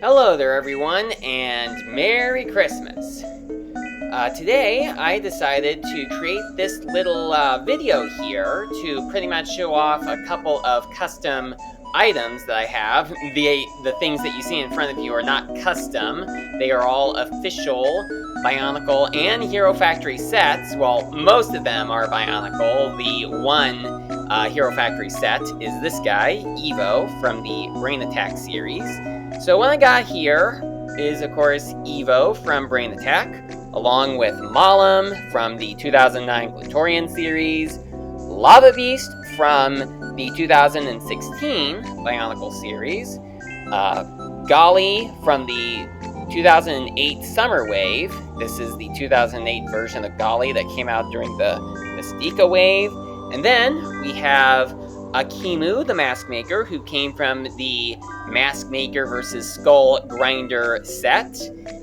Hello there everyone, and Merry Christmas! Today I decided to create this little video here to pretty much show off a couple of custom items that I have. The things that you see in front of you are not custom. They are all official Bionicle and Hero Factory sets. Well, most of them are Bionicle. The one Hero Factory set is this guy, Evo, from the Brain Attack series. So what I got here is, of course, Evo from Brain Attack, along with Malum from the 2009 Glatorian series, Lava Beast from the 2016 Bionicle series, Golly from the 2008 Summer Wave. This is the 2008 version of Golly that came out during the Mystica Wave. And then we have Akimu, the Mask Maker, who came from the Mask Maker vs. Skull Grinder set.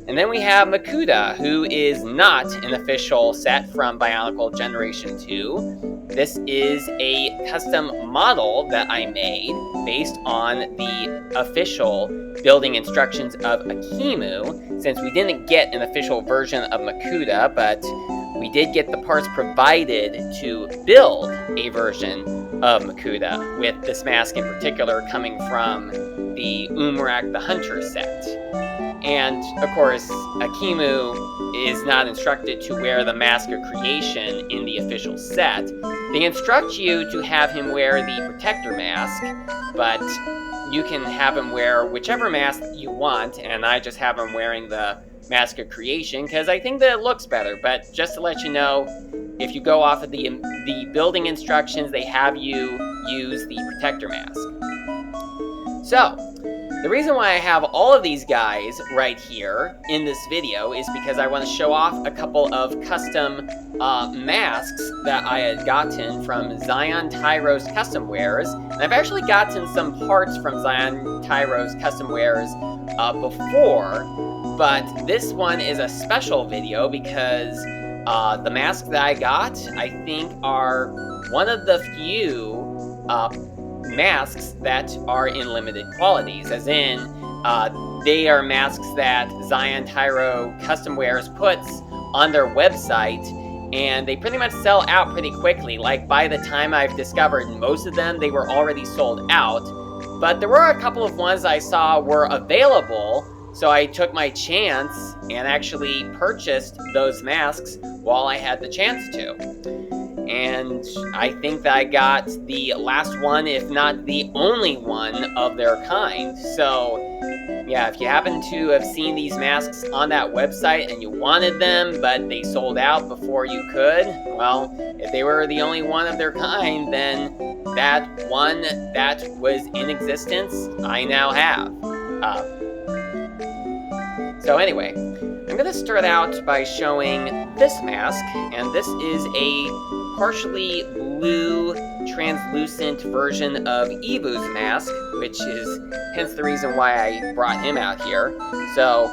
And then we have Makuta, who is not an official set from Bionicle Generation 2. This is a custom model that I made based on the official building instructions of Akimu, since we didn't get an official version of Makuta, but we did get the parts provided to build a version of Makuta, with this mask in particular coming from the Umrak the Hunter set. And, of course, Akimu is not instructed to wear the Mask of Creation in the official set. They instruct you to have him wear the Protector Mask, but you can have him wear whichever mask you want, and I just have him wearing the Mask of Creation because I think that it looks better. But just to let you know, if you go off of the building instructions, they have you use the Protector Mask. So, the reason why I have all of these guys right here in this video is because I want to show off a couple of custom masks that I had gotten from Ziontyro's Customwares. And I've actually gotten some parts from Ziontyro's Customwares before, but this one is a special video because the masks that I got, I think, are one of the few masks that are in limited qualities, as in they are masks that Ziontyro Customwares puts on their website, and they pretty much sell out pretty quickly. Like, by the time I've discovered most of them, they were already sold out, but there were a couple of ones I saw were available, so I took my chance and actually purchased those masks while I had the chance to. And I think that I got the last one, if not the only one of their kind. So, yeah, if you happen to have seen these masks on that website and you wanted them, but they sold out before you could, well, if they were the only one of their kind, then that one that was in existence, I now have. So anyway, I'm going to start out by showing this mask, and this is a partially blue translucent version of Evu's mask, which is hence the reason why I brought him out here. So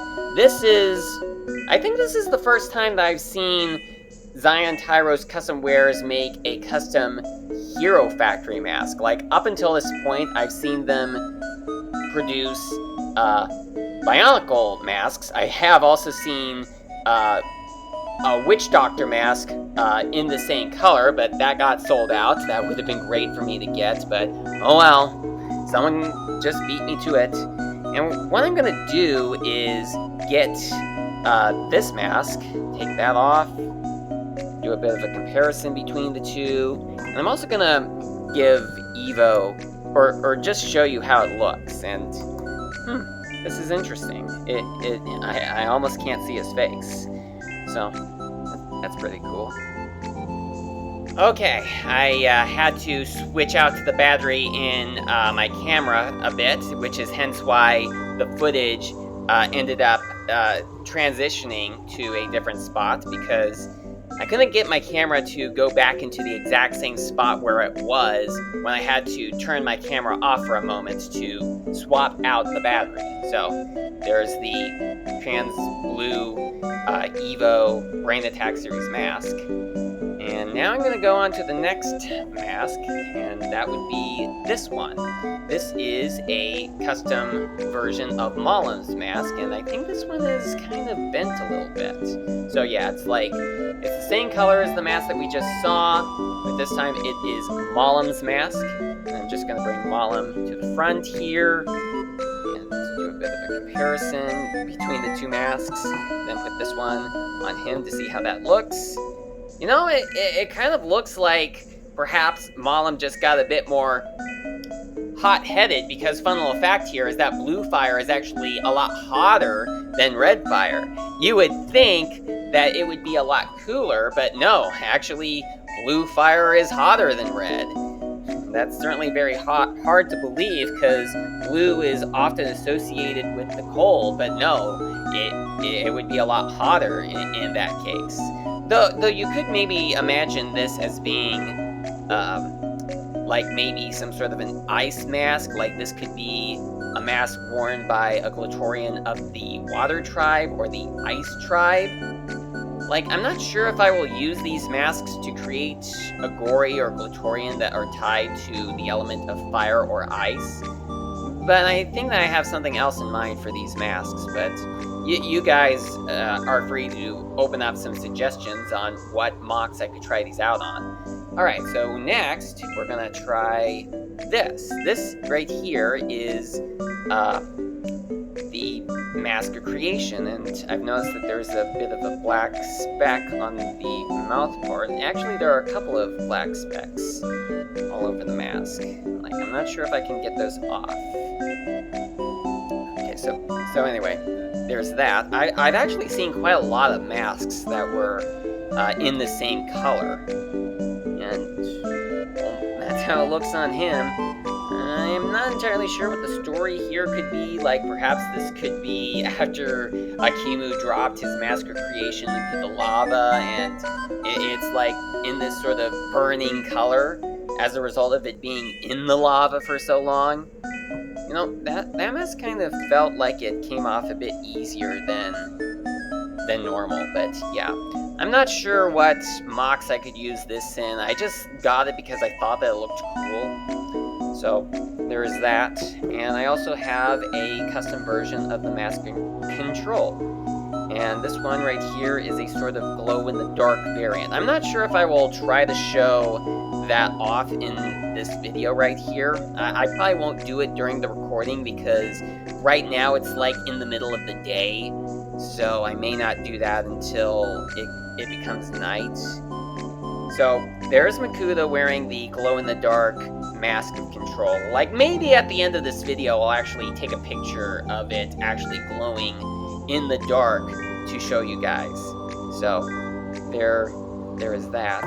I think this is the first time that I've seen Ziontyro's Customwares make a custom Hero Factory mask. Like, up until this point, I've seen them produce Bionicle masks. I have also seen a Witch Doctor mask in the same color, but that got sold out. That would have been great for me to get, but oh well. Someone just beat me to it. And what I'm going to do is get this mask, take that off, do a bit of a comparison between the two. And I'm also going to give Evo, or just show you how it looks. And this is interesting. I almost can't see his face. So, that's pretty cool. Okay, I had to switch out the battery in my camera a bit, which is hence why the footage ended up transitioning to a different spot, because I couldn't get my camera to go back into the exact same spot where it was when I had to turn my camera off for a moment to swap out the battery. So there's the trans blue Evo Brain Attack series mask. And now I'm going to go on to the next mask, and that would be this one. This is a custom version of Malam's mask, and I think this one is kind of bent a little bit. So yeah, it's the same color as the mask that we just saw, but this time it is Malam's mask. And I'm just going to bring Malam to the front here, and do a bit of a comparison between the two masks, then put this one on him to see how that looks. You know, it kind of looks like perhaps Malam just got a bit more hot-headed, because fun little fact here is that blue fire is actually a lot hotter than red fire. You would think that it would be a lot cooler, but no, actually blue fire is hotter than red. That's certainly very hard to believe, because blue is often associated with the cold, but no, it would be a lot hotter in that case. Though you could maybe imagine this as being like maybe some sort of an ice mask, like this could be a mask worn by a Glatorian of the Water Tribe or the Ice Tribe. Like, I'm not sure if I will use these masks to create a Gory or Glatorian that are tied to the element of fire or ice, but I think that I have something else in mind for these masks. But you guys are free to open up some suggestions on what mocks I could try these out on. Alright, so next we're gonna try this. This right here is the mask of creation, and I've noticed that there's a bit of a black speck on the mouth part. Actually, there are a couple of black specks all over the mask. Like, I'm not sure if I can get those off. Okay, so anyway, there's that. I've actually seen quite a lot of masks that were in the same color, and well, that's how it looks on him. I'm not entirely sure what the story here could be. Like, perhaps this could be after Akimu dropped his mask of creation into the lava, and it's like in this sort of burning color as a result of it being in the lava for so long. You know, that mask kind of felt like it came off a bit easier than normal, but yeah. I'm not sure what mocks I could use this in. I just got it because I thought that it looked cool. So there's that, and I also have a custom version of the mask control, and this one right here is a sort of glow-in-the-dark variant. I'm not sure if I will try to show that off in this video right here. I probably won't do it during the recording, because right now it's like in the middle of the day, so I may not do that until it becomes night. So there's Makuta wearing the glow-in-the-dark mask of control. Like, maybe at the end of this video I'll actually take a picture of it actually glowing in the dark to show you guys. So there is that.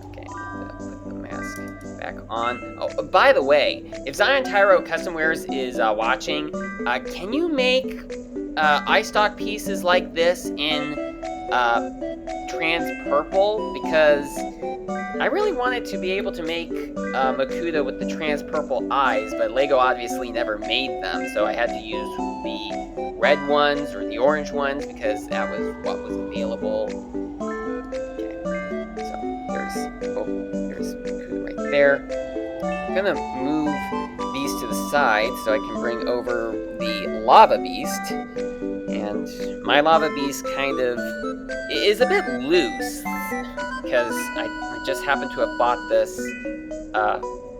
Okay, I'm gonna put the mask back on. Oh, by the way, if Ziontyro Customwares is watching, can you make iStock pieces like this in trans purple? Because I really wanted to be able to make Makuta with the trans purple eyes, but LEGO obviously never made them, so I had to use the red ones or the orange ones because that was what was available. Okay, so there's Makuta right there. I'm gonna move these to the side so I can bring over the Lava Beast. And my Lava Beast kind of is a bit loose, because I just happened to have bought this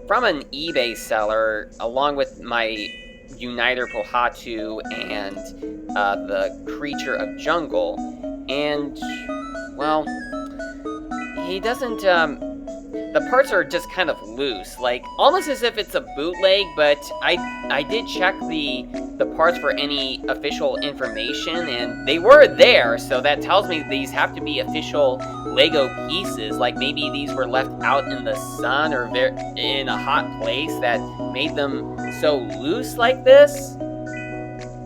from an eBay seller, along with my Uniter Pohatu and the Creature of Jungle. And, well, he doesn't, the parts are just kind of loose, like, almost as if it's a bootleg, but I did check the parts for any official information, and they were there, so that tells me these have to be official LEGO pieces. Like, maybe these were left out in the sun or in a hot place that made them so loose like this.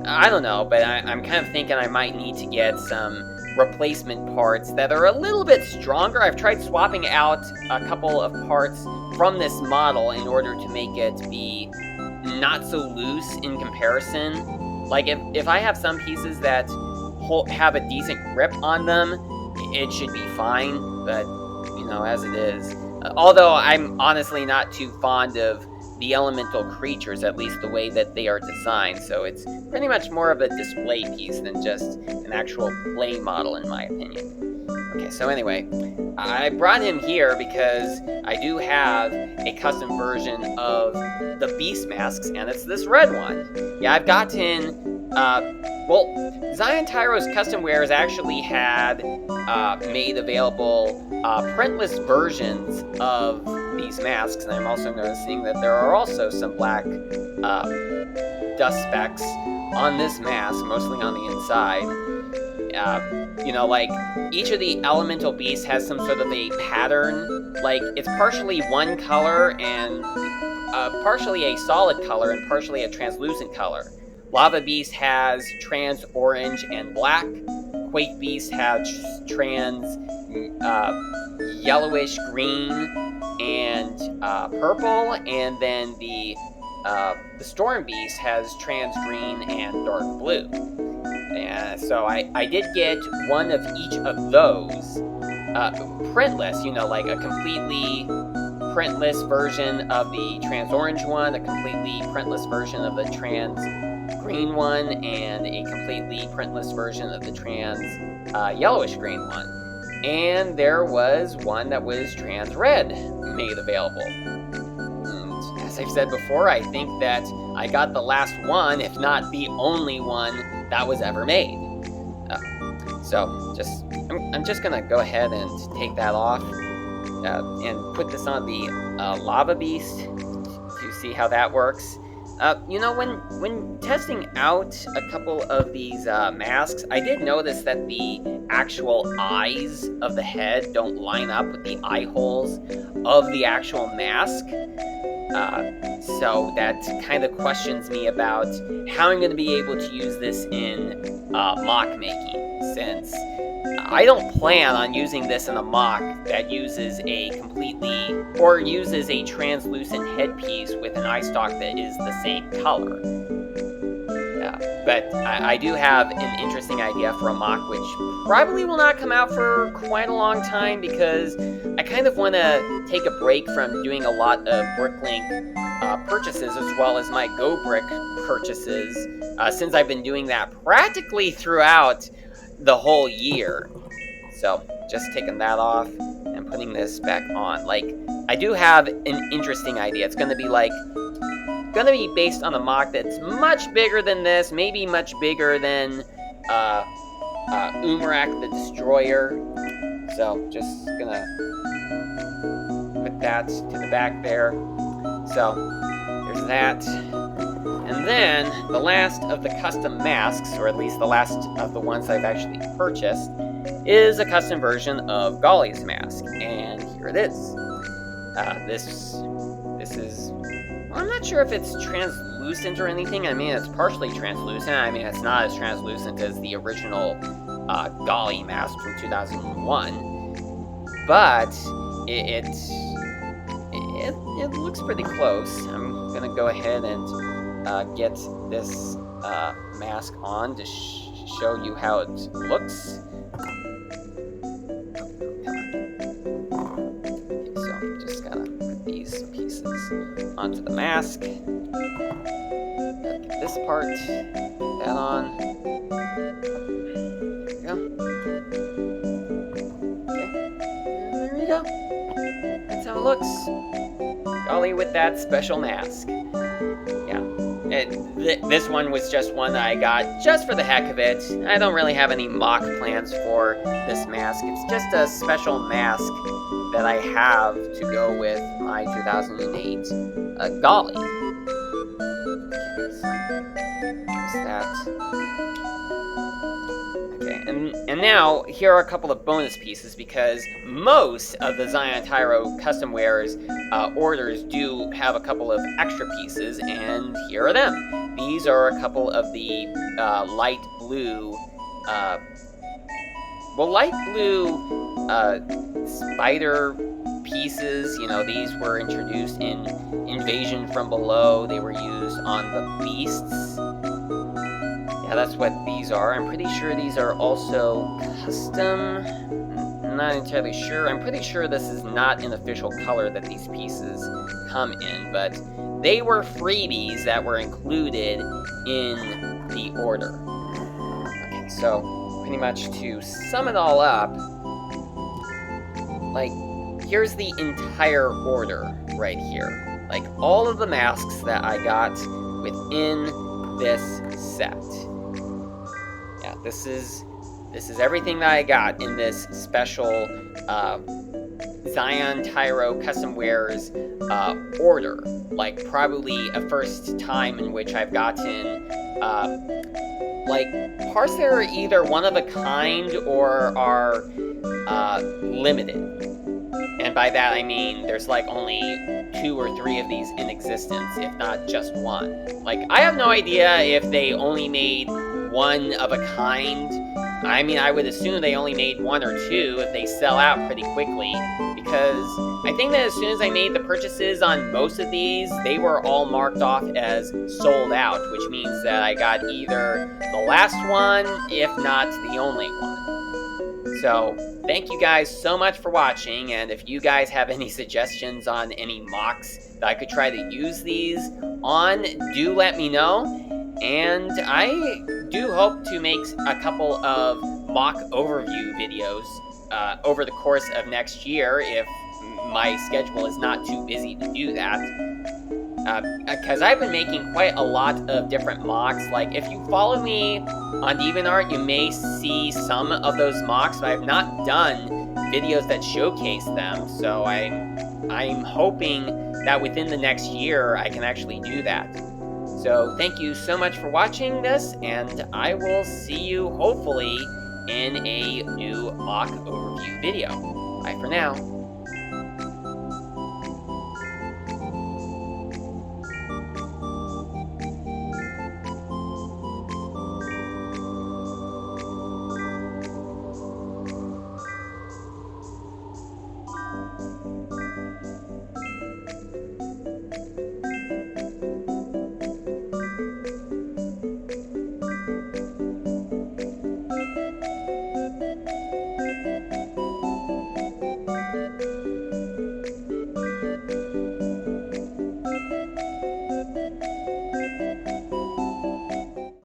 I don't know, but I'm kind of thinking I might need to get some replacement parts that are a little bit stronger. I've tried swapping out a couple of parts from this model in order to make it be not so loose in comparison. Like, if I have some pieces that have a decent grip on them, it should be fine, but, you know, as it is. Although I'm honestly not too fond of the elemental creatures, at least the way that they are designed, so it's pretty much more of a display piece than just an actual play model, in my opinion. Okay, so anyway, I brought him here because I do have a custom version of the beast masks, and it's this red one. Yeah, I've gotten, well, Ziontyro's Customwares actually had made available printless versions of these masks, and I'm also noticing that there are also some black dust specks on this mask, mostly on the inside. You know, like, each of the elemental beasts has some sort of a pattern. Like, it's partially one color and partially a solid color and partially a translucent color. Lava Beast has trans orange and black. Quake Beast has trans yellowish green and purple, and then the Storm Beast has trans green and dark blue. And so I did get one of each of those printless, you know, like a completely printless version of the trans orange one, a completely printless version of the trans green one, and a completely printless version of the trans yellowish green one. And there was one that was trans red made available. And as I've said before, I think that I got the last one, if not the only one that was ever made. So I'm just gonna go ahead and take that off and put this on the Lava Beast to see how that works. You know, when testing out a couple of these masks, I did notice that the actual eyes of the head don't line up with the eye holes of the actual mask. So that kind of questions me about how I'm going to be able to use this in mock making, since I don't plan on using this in a mock that uses a translucent headpiece with an eye stalk that is the same color. But I do have an interesting idea for a mock, which probably will not come out for quite a long time, because I kind of want to take a break from doing a lot of Bricklink purchases, as well as my Go Brick purchases, since I've been doing that practically throughout the whole year. So just taking that off and putting this back on. Like, I do have an interesting idea. It's going to be based on a mock that's much bigger than this, maybe much bigger than Umarak the Destroyer. So just gonna put that to the back there. So there's that. And then the last of the custom masks, or at least the last of the ones I've actually purchased, is a custom version of Golly's mask. And here it is. This is, I'm not sure if it's translucent or anything. I mean, it's partially translucent. I mean, it's not as translucent as the original Golly mask from 2001, but it looks pretty close. I'm gonna go ahead and get this mask on to show you how it looks. Onto the mask. Get this part, put that on. There we go. Okay, and there we go. That's how it looks. Golly with that special mask. Yeah, this one was just one that I got just for the heck of it. I don't really have any mock plans for this mask. It's just a special mask that I have to go with my 2008 Golly. Okay, so there's that. Okay, and now here are a couple of bonus pieces, because most of the Ziontyro Customwares orders do have a couple of extra pieces, and here are them. These are a couple of the light blue spider pieces. You know, these were introduced in Invasion from Below. They were used on the beasts. Yeah, that's what these are. I'm pretty sure these are also custom. not entirely sure. I'm pretty sure this is not an official color that these pieces come in, but they were freebies that were included in the order. Okay, so pretty much to sum it all up, like, here's the entire order right here. Like, all of the masks that I got within this set. Yeah, this is everything that I got in this special Ziontyro Customwares order. Like, probably a first time in which I've gotten like parts that are either one of a kind or are limited. And by that I mean there's like only 2 or 3 of these in existence, if not just one. Like, I have no idea if they only made one of a kind. I mean, I would assume they only made 1 or 2 if they sell out pretty quickly, because I think that as soon as I made the purchases on most of these, they were all marked off as sold out, which means that I got either the last one, if not the only one. So, thank you guys so much for watching, and if you guys have any suggestions on any mocks that I could try to use these on, do let me know. And I do hope to make a couple of mock overview videos over the course of next year, if my schedule is not too busy to do that. Because I've been making quite a lot of different mocks. Like, if you follow me on DeviantArt, you may see some of those mocks, but I've not done videos that showcase them. So I'm hoping that within the next year I can actually do that. So thank you so much for watching this, and I will see you hopefully in a new mock overview video. Bye for now.